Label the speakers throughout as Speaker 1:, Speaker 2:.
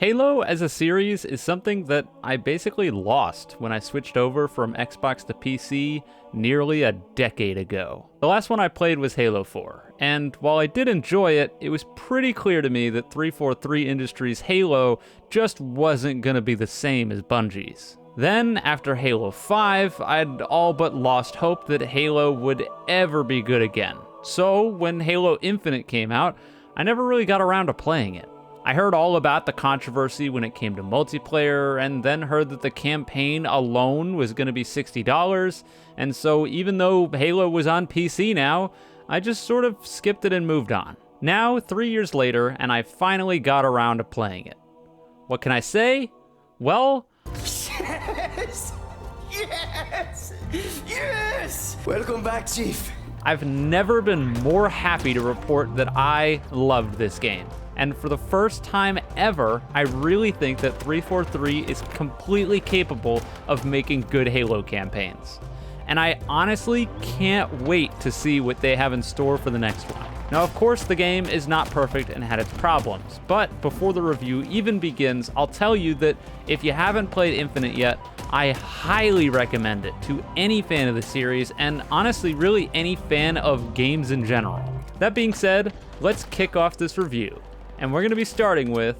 Speaker 1: Halo as a series is something that I basically lost when I switched over from Xbox to PC nearly a decade ago. The last one I played was Halo 4, and while I did enjoy it, it was pretty clear to me that 343 Industries' Halo just wasn't gonna be the same as Bungie's. Then, after Halo 5, I'd all but lost hope that Halo would ever be good again. So, when Halo Infinite came out, I never really got around to playing it. I heard all about the controversy when it came to multiplayer, and then heard that the campaign alone was going to be $60, and so even though Halo was on PC now, I just sort of skipped it and moved on. Now, 3 years later, and I finally got around to playing it. What can I say? Well...
Speaker 2: Yes! Yes! Yes! Welcome back, Chief.
Speaker 1: I've never been more happy to report that I loved this game. And for the first time ever, I really think that 343 is completely capable of making good Halo campaigns. And I honestly can't wait to see what they have in store for the next one. Now, of course, the game is not perfect and had its problems, but before the review even begins, I'll tell you that if you haven't played Infinite yet, I highly recommend it to any fan of the series, and honestly, really any fan of games in general. That being said, let's kick off this review. And we're going to be starting with...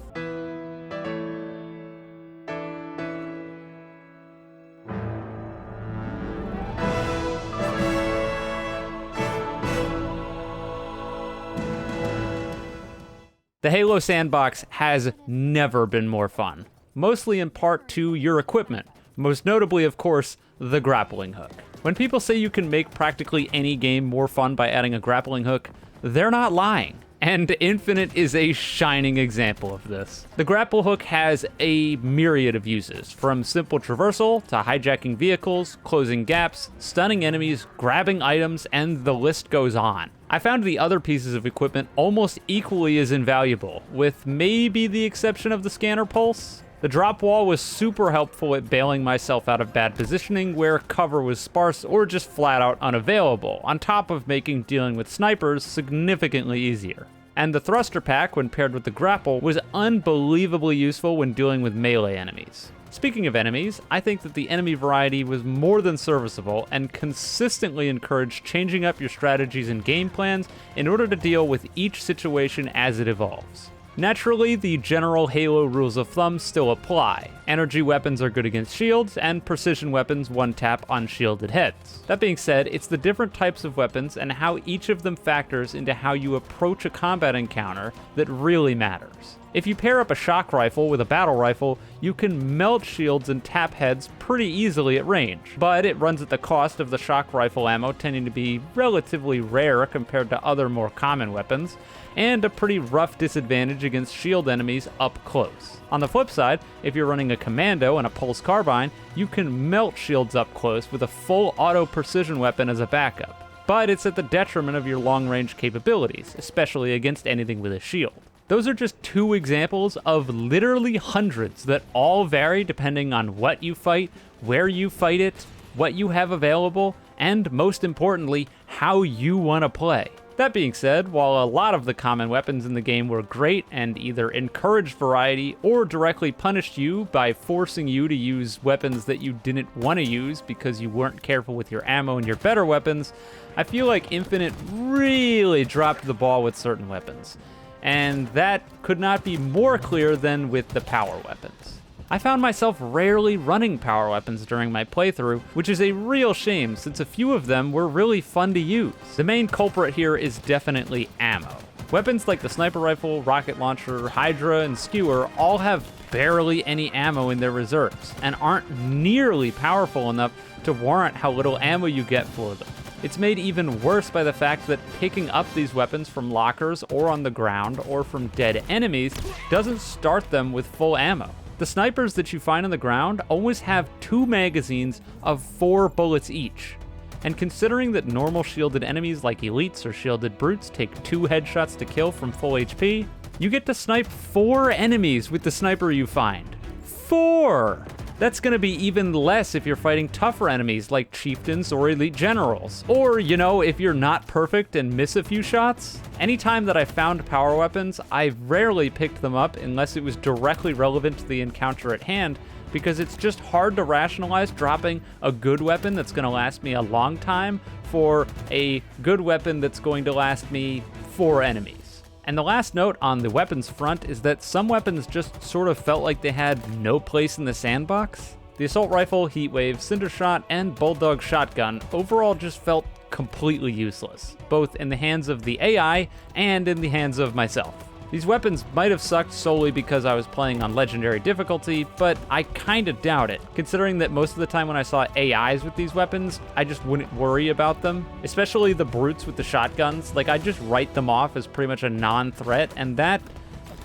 Speaker 1: The Halo Sandbox has never been more fun, mostly in part to your equipment, most notably, of course, the grappling hook. When people say you can make practically any game more fun by adding a grappling hook, they're not lying. And Infinite is a shining example of this. The grapple hook has a myriad of uses, from simple traversal to hijacking vehicles, closing gaps, stunning enemies, grabbing items, and the list goes on. I found the other pieces of equipment almost equally as invaluable, with maybe the exception of the scanner pulse. The drop wall was super helpful at bailing myself out of bad positioning where cover was sparse or just flat out unavailable, on top of making dealing with snipers significantly easier. And the thruster pack, when paired with the grapple, was unbelievably useful when dealing with melee enemies. Speaking of enemies, I think that the enemy variety was more than serviceable and consistently encouraged changing up your strategies and game plans in order to deal with each situation as it evolves. Naturally, the general Halo rules of thumb still apply. Energy weapons are good against shields, and precision weapons one-tap unshielded heads. That being said, it's the different types of weapons and how each of them factors into how you approach a combat encounter that really matters. If you pair up a shock rifle with a battle rifle, you can melt shields and tap heads pretty easily at range, but it runs at the cost of the shock rifle ammo tending to be relatively rare compared to other more common weapons, and a pretty rough disadvantage against shield enemies up close. On the flip side, if you're running a commando and a pulse carbine, you can melt shields up close with a full auto precision weapon as a backup, but it's at the detriment of your long-range capabilities, especially against anything with a shield. Those are just two examples of literally hundreds that all vary depending on what you fight, where you fight it, what you have available, and most importantly, how you want to play. That being said, while a lot of the common weapons in the game were great and either encouraged variety or directly punished you by forcing you to use weapons that you didn't want to use because you weren't careful with your ammo and your better weapons, I feel like Infinite really dropped the ball with certain weapons. And that could not be more clear than with the power weapons. I found myself rarely running power weapons during my playthrough, which is a real shame since a few of them were really fun to use. The main culprit here is definitely ammo. Weapons like the sniper rifle, rocket launcher, Hydra, and skewer all have barely any ammo in their reserves, and aren't nearly powerful enough to warrant how little ammo you get for them. It's made even worse by the fact that picking up these weapons from lockers or on the ground or from dead enemies doesn't start them with full ammo. The snipers that you find on the ground always have 2 magazines of 4 bullets each. And considering that normal shielded enemies like elites or shielded brutes take 2 headshots to kill from full HP, you get to snipe 4 enemies with the sniper you find. 4! That's gonna be even less if you're fighting tougher enemies like chieftains or elite generals. Or, you know, if you're not perfect and miss a few shots. Anytime that I found power weapons, I rarely picked them up unless it was directly relevant to the encounter at hand, because it's just hard to rationalize dropping a good weapon that's gonna last me a long time for a good weapon that's going to last me 4 enemies. And the last note on the weapons front is that some weapons just sort of felt like they had no place in the sandbox. The assault rifle, heatwave, cinder shot, and bulldog shotgun overall just felt completely useless, both in the hands of the AI and in the hands of myself. These weapons might have sucked solely because I was playing on legendary difficulty, but I kinda doubt it, considering that most of the time when I saw AIs with these weapons, I just wouldn't worry about them, especially the brutes with the shotguns. Like, I just write them off as pretty much a non-threat, and that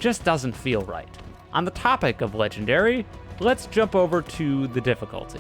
Speaker 1: just doesn't feel right. On the topic of legendary, let's jump over to the difficulty.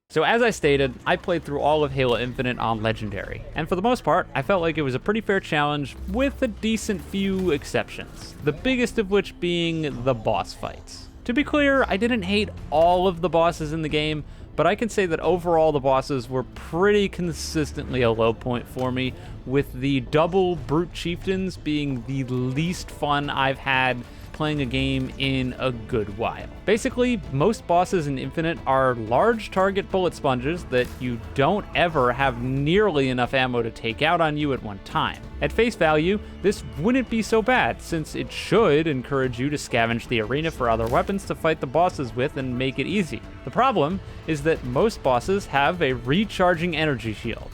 Speaker 1: So as I stated, I played through all of Halo Infinite on Legendary, and for the most part, I felt like it was a pretty fair challenge with a decent few exceptions, the biggest of which being the boss fights. To be clear, I didn't hate all of the bosses in the game, but I can say that overall the bosses were pretty consistently a low point for me, with the double brute chieftains being the least fun I've had playing a game in a good while. Basically, most bosses in Infinite are large target bullet sponges that you don't ever have nearly enough ammo to take out on you at one time. At face value, this wouldn't be so bad, since it should encourage you to scavenge the arena for other weapons to fight the bosses with and make it easy. The problem is that most bosses have a recharging energy shield.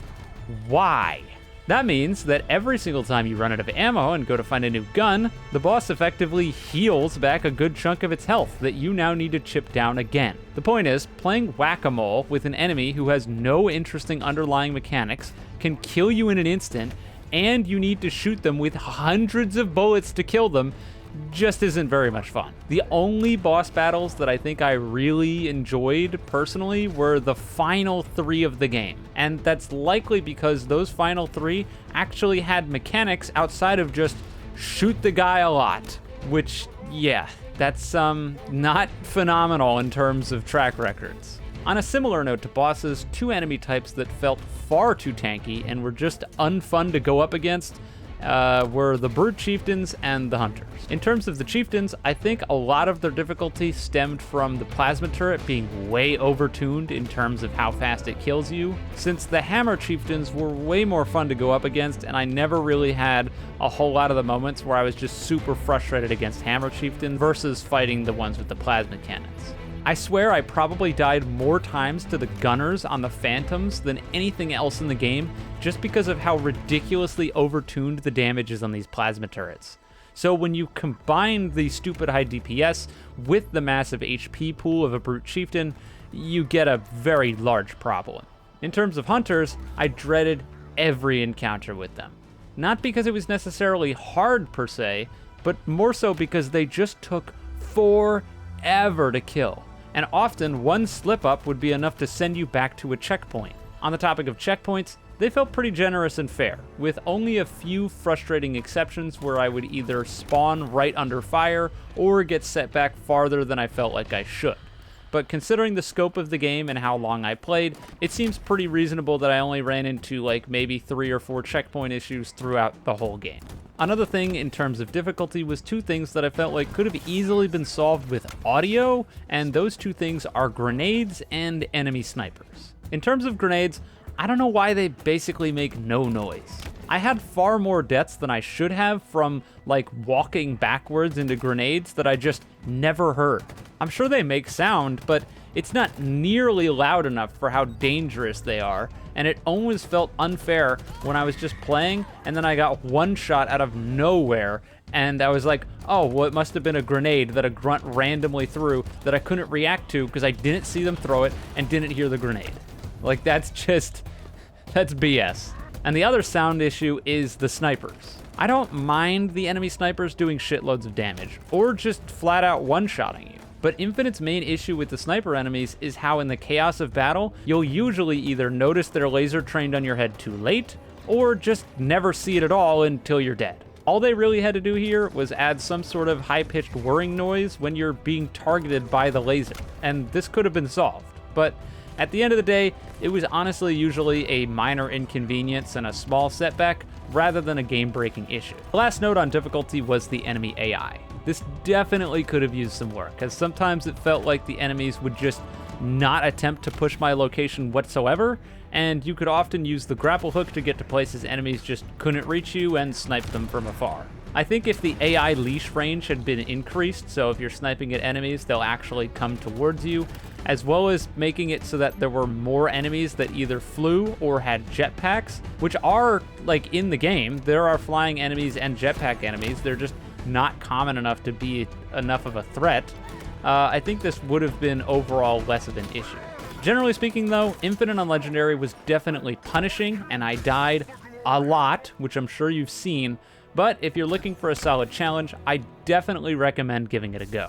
Speaker 1: Why? That means that every single time you run out of ammo and go to find a new gun, the boss effectively heals back a good chunk of its health that you now need to chip down again. The point is, playing whack-a-mole with an enemy who has no interesting underlying mechanics can kill you in an instant, and you need to shoot them with hundreds of bullets to kill them, just isn't very much fun. The only boss battles that I think I really enjoyed personally were the final 3 of the game. And that's likely because those final 3 actually had mechanics outside of just shoot the guy a lot, which, yeah, that's not phenomenal in terms of track records. On a similar note to bosses, 2 enemy types that felt far too tanky and were just unfun to go up against were the Brute Chieftains and the Hunters. In terms of the Chieftains, I think a lot of their difficulty stemmed from the plasma turret being way overtuned in terms of how fast it kills you, since the Hammer Chieftains were way more fun to go up against, and I never really had a whole lot of the moments where I was just super frustrated against Hammer Chieftain versus fighting the ones with the plasma cannons. I swear I probably died more times to the gunners on the Phantoms than anything else in the game, just because of how ridiculously overtuned the damage is on these plasma turrets. So when you combine the stupid high DPS with the massive HP pool of a Brute Chieftain, you get a very large problem. In terms of Hunters, I dreaded every encounter with them. Not because it was necessarily hard per se, but more so because they just took forever to kill. And often one slip up would be enough to send you back to a checkpoint. On the topic of checkpoints, they felt pretty generous and fair, with only a few frustrating exceptions where I would either spawn right under fire or get set back farther than I felt like I should. But considering the scope of the game and how long I played, it seems pretty reasonable that I only ran into like maybe 3 or 4 checkpoint issues throughout the whole game. Another thing in terms of difficulty was 2 things that I felt like could have easily been solved with audio, and those 2 things are grenades and enemy snipers. In terms of grenades, I don't know why they basically make no noise. I had far more deaths than I should have from like walking backwards into grenades that I just never heard. I'm sure they make sound, but it's not nearly loud enough for how dangerous they are, and it always felt unfair when I was just playing and then I got one shot out of nowhere and I was like, oh, well, it must have been a grenade that a grunt randomly threw that I couldn't react to because I didn't see them throw it and didn't hear the grenade. Like, that's BS. And the other sound issue is the snipers. I don't mind the enemy snipers doing shitloads of damage, or just flat out one-shotting you. But Infinite's main issue with the sniper enemies is how in the chaos of battle, you'll usually either notice they're laser trained on your head too late, or just never see it at all until you're dead. All they really had to do here was add some sort of high-pitched whirring noise when you're being targeted by the laser, and this could have been solved. But at the end of the day, it was honestly usually a minor inconvenience and a small setback, rather than a game-breaking issue. The last note on difficulty was the enemy AI. This definitely could have used some work, as sometimes it felt like the enemies would just not attempt to push my location whatsoever, and you could often use the grapple hook to get to places enemies just couldn't reach you and snipe them from afar. I think if the AI leash range had been increased, so if you're sniping at enemies, they'll actually come towards you, as well as making it so that there were more enemies that either flew or had jetpacks, which are, like, in the game. There are flying enemies and jetpack enemies. They're just not common enough to be enough of a threat. I think this would have been overall less of an issue. Generally speaking, though, Infinite on Legendary was definitely punishing, and I died a lot, which I'm sure you've seen, but if you're looking for a solid challenge, I definitely recommend giving it a go.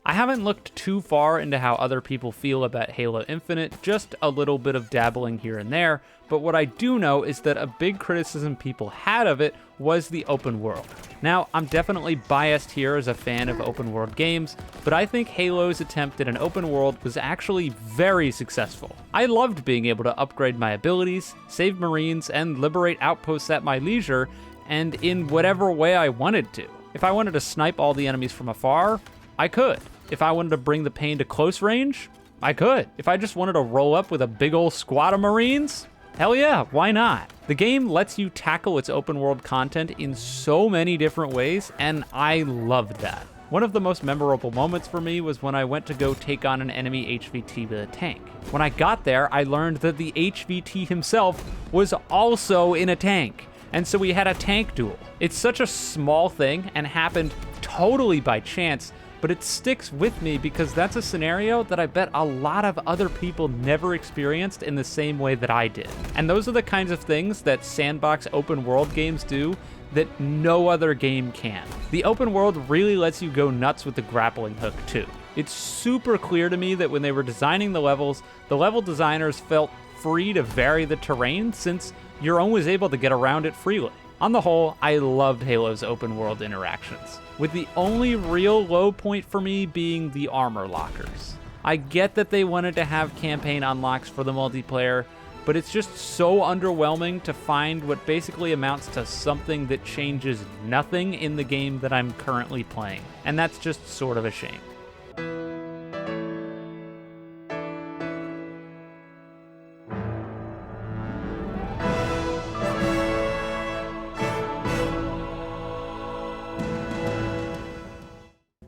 Speaker 1: I haven't looked too far into how other people feel about Halo Infinite, just a little bit of dabbling here and there, but what I do know is that a big criticism people had of it was the open world. Now, I'm definitely biased here as a fan of open world games, but I think Halo's attempt at an open world was actually very successful. I loved being able to upgrade my abilities, save Marines, and liberate outposts at my leisure, and in whatever way I wanted to. If I wanted to snipe all the enemies from afar, I could. If I wanted to bring the pain to close range, I could. If I just wanted to roll up with a big old squad of Marines, hell yeah, why not? The game lets you tackle its open world content in so many different ways, and I loved that. One of the most memorable moments for me was when I went to go take on an enemy HVT with a tank. When I got there, I learned that the HVT himself was also in a tank, and so we had a tank duel. It's such a small thing and happened totally by chance, but it sticks with me because that's a scenario that I bet a lot of other people never experienced in the same way that I did. And those are the kinds of things that Sandbox open world games do that no other game can. The open world really lets you go nuts with the grappling hook too. It's super clear to me that when they were designing the level designers felt free to vary the terrain since you're always able to get around it freely. On the whole, I loved Halo's open world interactions, with the only real low point for me being the armor lockers. I get that they wanted to have campaign unlocks for the multiplayer, but it's just so underwhelming to find what basically amounts to something that changes nothing in the game that I'm currently playing, and that's just sort of a shame.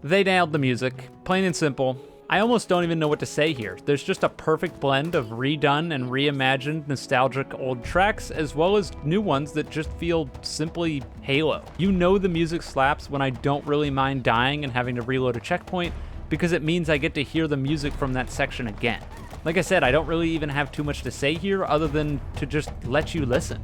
Speaker 1: They nailed the music, plain and simple. I almost don't even know what to say here. There's just a perfect blend of redone and reimagined nostalgic old tracks, as well as new ones that just feel simply Halo. You know the music slaps when I don't really mind dying and having to reload a checkpoint, because it means I get to hear the music from that section again. Like I said, I don't really even have too much to say here other than to just let you listen.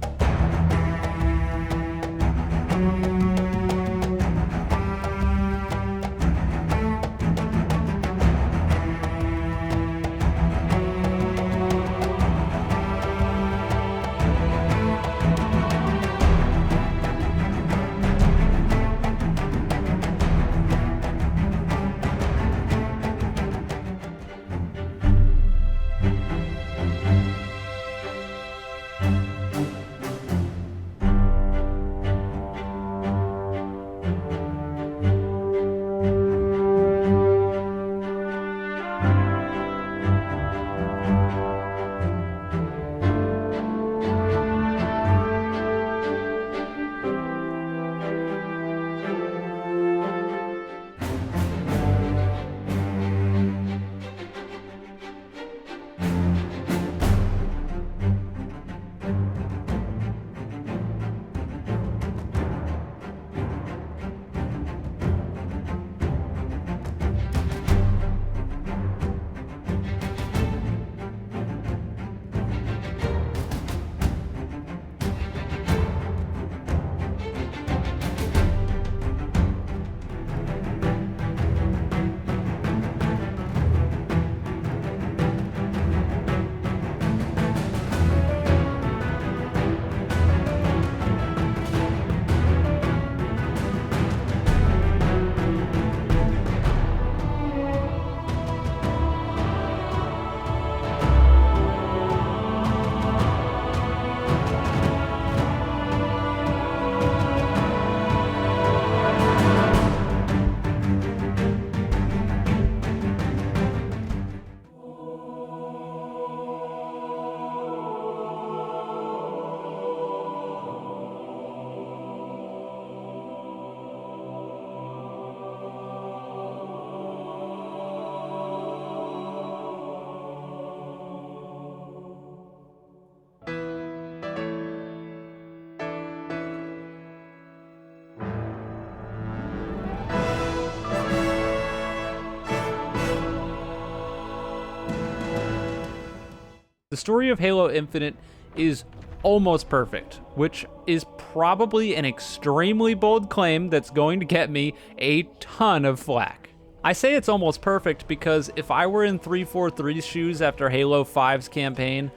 Speaker 1: The story of Halo Infinite is almost perfect, which is probably an extremely bold claim that's going to get me a ton of flack. I say it's almost perfect because if I were in 343's shoes after Halo 5's campaign,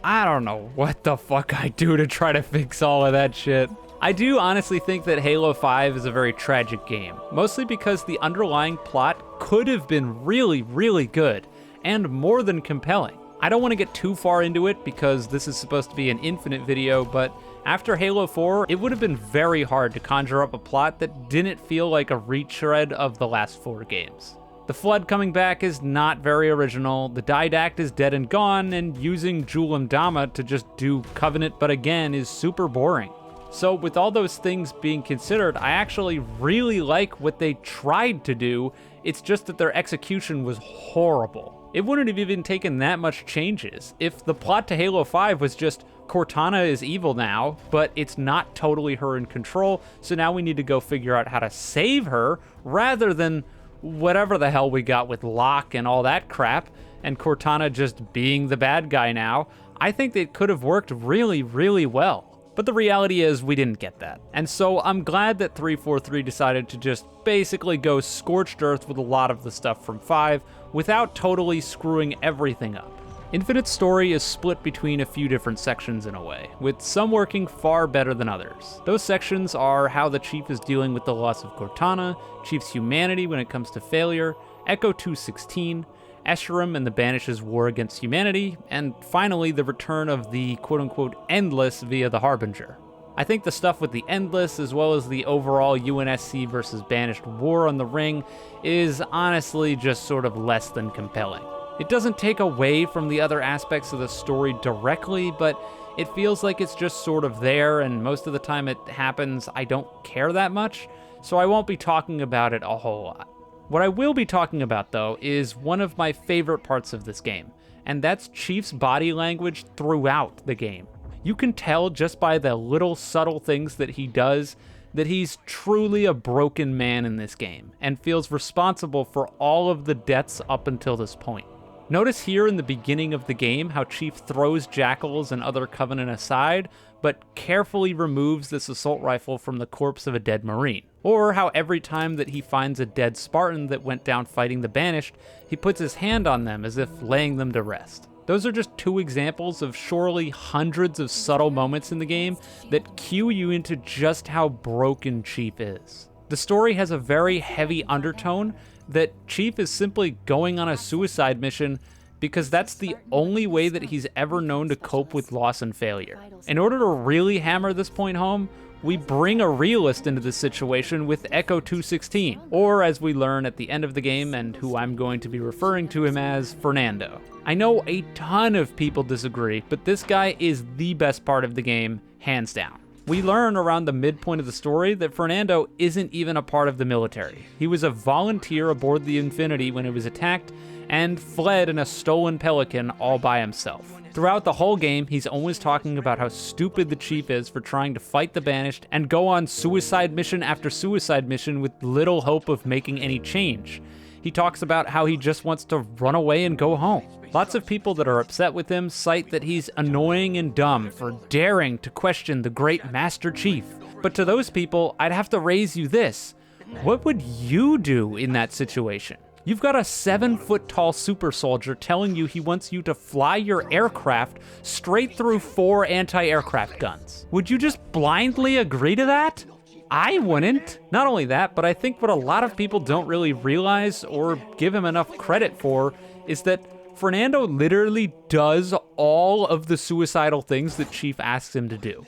Speaker 1: I don't know what the fuck I'd do to try to fix all of that shit. I do honestly think that Halo 5 is a very tragic game, mostly because the underlying plot could have been really, really good and more than compelling. I don't want to get too far into it because this is supposed to be an Infinite video, but after Halo 4, it would have been very hard to conjure up a plot that didn't feel like a retread of the last 4 games. The Flood coming back is not very original, the Didact is dead and gone, and using Julim Dama to just do Covenant but again is super boring. So with all those things being considered, I actually really like what they tried to do, it's just that their execution was horrible. It wouldn't have even taken that much changes. If the plot to Halo 5 was just Cortana is evil now, but it's not totally her in control, so now we need to go figure out how to save her, rather than whatever the hell we got with Locke and all that crap, and Cortana just being the bad guy now, I think it could have worked really, really well. But the reality is we didn't get that. And so I'm glad that 343 decided to just basically go scorched earth with a lot of the stuff from 5 without totally screwing everything up. Infinite's story is split between a few different sections in a way, with some working far better than others. Those sections are how the Chief is dealing with the loss of Cortana, Chief's humanity when it comes to failure, Echo 216, Escharum and the Banish's war against humanity, and finally the return of the quote-unquote Endless via the Harbinger. I think the stuff with the Endless, as well as the overall UNSC versus Banished war on the ring, is honestly just sort of less than compelling. It doesn't take away from the other aspects of the story directly, but it feels like it's just sort of there, and most of the time it happens, I don't care that much, so I won't be talking about it a whole lot. What I will be talking about, though, is one of my favorite parts of this game, and that's Chief's body language throughout the game. You can tell just by the little subtle things that he does that he's truly a broken man in this game, and feels responsible for all of the deaths up until this point. Notice here in the beginning of the game how Chief throws Jackals and other Covenant aside, but carefully removes this assault rifle from the corpse of a dead Marine. Or how every time that he finds a dead Spartan that went down fighting the Banished, he puts his hand on them as if laying them to rest. Those are just 2 examples of surely hundreds of subtle moments in the game that cue you into just how broken Chief is. The story has a very heavy undertone that Chief is simply going on a suicide mission because that's the only way that he's ever known to cope with loss and failure. In order to really hammer this point home, we bring a realist into this situation with Echo 216, or as we learn at the end of the game, and who I'm going to be referring to him as, Fernando. I know a ton of people disagree, but this guy is the best part of the game, hands down. We learn around the midpoint of the story that Fernando isn't even a part of the military. He was a volunteer aboard the Infinity when it was attacked, and fled in a stolen Pelican all by himself. Throughout the whole game, he's always talking about how stupid the Chief is for trying to fight the Banished and go on suicide mission after suicide mission with little hope of making any change. He talks about how he just wants to run away and go home. Lots of people that are upset with him cite that he's annoying and dumb for daring to question the great Master Chief. But to those people, I'd have to raise you this. What would you do in that situation? You've got a 7-foot-tall super soldier telling you he wants you to fly your aircraft straight through 4 anti-aircraft guns. Would you just blindly agree to that? I wouldn't. Not only that, but I think what a lot of people don't really realize or give him enough credit for is that Fernando literally does all of the suicidal things that Chief asks him to do.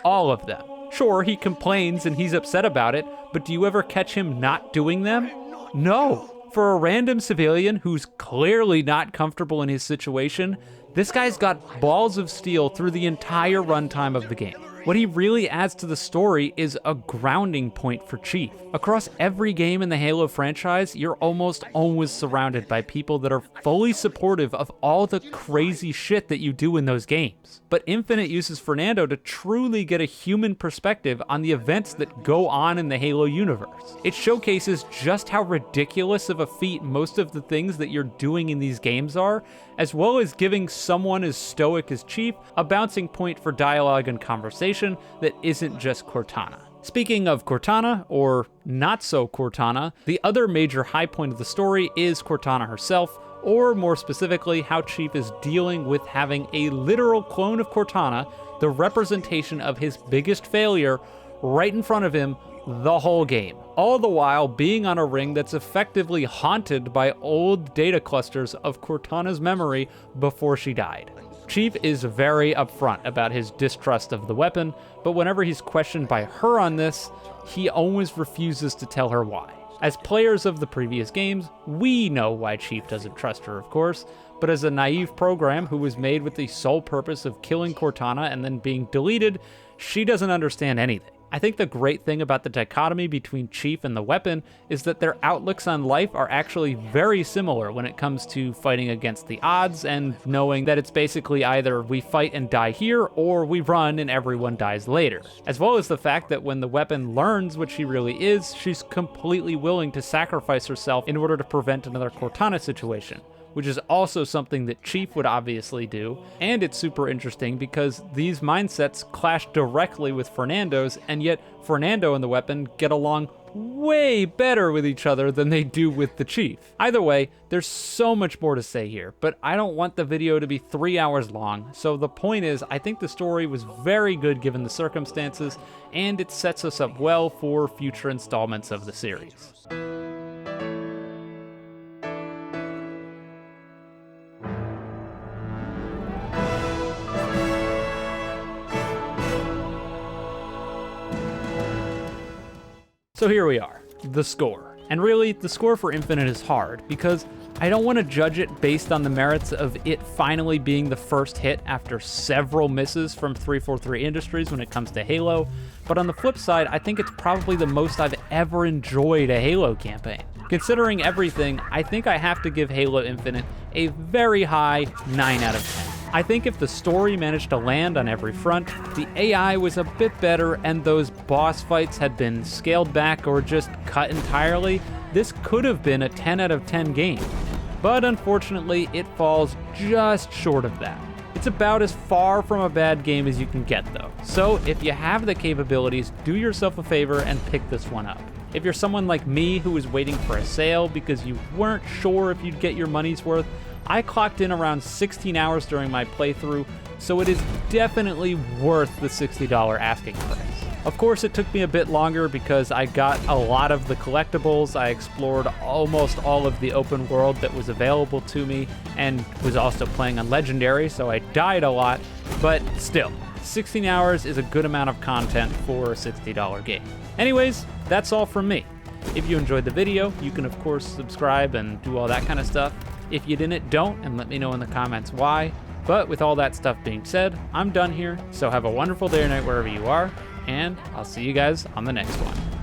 Speaker 1: All of them. Sure, he complains and he's upset about it, but do you ever catch him not doing them? No. For a random civilian who's clearly not comfortable in his situation, this guy's got balls of steel through the entire runtime of the game. What he really adds to the story is a grounding point for Chief. Across every game in the Halo franchise, you're almost always surrounded by people that are fully supportive of all the crazy shit that you do in those games. But Infinite uses Fernando to truly get a human perspective on the events that go on in the Halo universe. It showcases just how ridiculous of a feat most of the things that you're doing in these games are, as well as giving someone as stoic as Chief a bouncing point for dialogue and conversation that isn't just Cortana. Speaking of Cortana, or not so Cortana, the other major high point of the story is Cortana herself, or more specifically, how Chief is dealing with having a literal clone of Cortana, the representation of his biggest failure, right in front of him the whole game. All the while being on a ring that's effectively haunted by old data clusters of Cortana's memory before she died. Chief is very upfront about his distrust of the weapon, but whenever he's questioned by her on this, he always refuses to tell her why. As players of the previous games, we know why Chief doesn't trust her, of course, but as a naive program who was made with the sole purpose of killing Cortana and then being deleted, she doesn't understand anything. I think the great thing about the dichotomy between Chief and the weapon is that their outlooks on life are actually very similar when it comes to fighting against the odds and knowing that it's basically either we fight and die here or we run and everyone dies later. As well as the fact that when the weapon learns what she really is, she's completely willing to sacrifice herself in order to prevent another Cortana situation, which is also something that Chief would obviously do. And it's super interesting because these mindsets clash directly with Fernando's, and yet Fernando and the weapon get along way better with each other than they do with the Chief. Either way, there's so much more to say here, but I don't want the video to be 3 hours long, so the point is, I think the story was very good given the circumstances, and it sets us up well for future installments of the series. So here we are, the score. And really, the score for Infinite is hard, because I don't want to judge it based on the merits of it finally being the first hit after several misses from 343 Industries when it comes to Halo, but on the flip side, I think it's probably the most I've ever enjoyed a Halo campaign. Considering everything, I think I have to give Halo Infinite a very high 9 out of 10. I think if the story managed to land on every front, the AI was a bit better, and those boss fights had been scaled back or just cut entirely, this could have been a 10 out of 10 game. But unfortunately, it falls just short of that. It's about as far from a bad game as you can get though. So if you have the capabilities, do yourself a favor and pick this one up. If you're someone like me who was waiting for a sale because you weren't sure if you'd get your money's worth, I clocked in around 16 hours during my playthrough, so it is definitely worth the $60 asking price. Of course, it took me a bit longer because I got a lot of the collectibles, I explored almost all of the open world that was available to me, and was also playing on Legendary, so I died a lot, but still, 16 hours is a good amount of content for a $60 game. Anyways, that's all from me. If you enjoyed the video, you can of course subscribe and do all that kind of stuff. If you didn't, don't, and let me know in the comments why. But with all that stuff being said, I'm done here, so have a wonderful day or night wherever you are, and I'll see you guys on the next one.